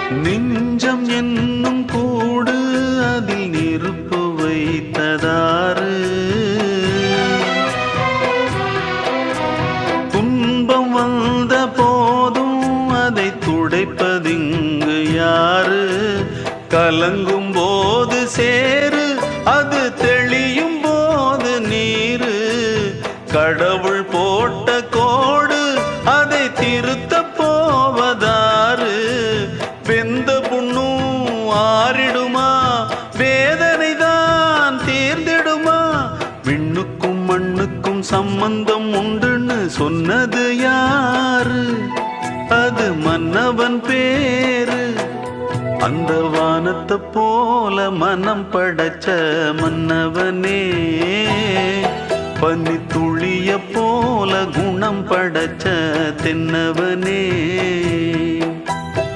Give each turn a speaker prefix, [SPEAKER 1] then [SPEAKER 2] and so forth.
[SPEAKER 1] நெஞ்சம் என்னும் கூடு அதில் நெருப்பு வைத்ததாறு, துன்பம் வந்த போதும் அதை துடைப்பதிங்கு யாரு? கலங்கும் போது சேரு, அது தெளியும் போது நீரு. கடவுள் போட்ட கோடு அதை திருத்த போவதாறு? வெந்த புண்ணும் ஆறிடுமா? வேதனை தான் தீர்ந்திடுமா? விண்ணுக்கும் மண்ணுக்கும் சம்பந்தம் உண்டுன்னு சொன்னது யாரு? அது மன்னவன் பேரு. அந்த வானத்தை போல மனம் படைச்ச மன்னவனே, பனி துளிய போல குணம் படைச்ச தென்னவனே.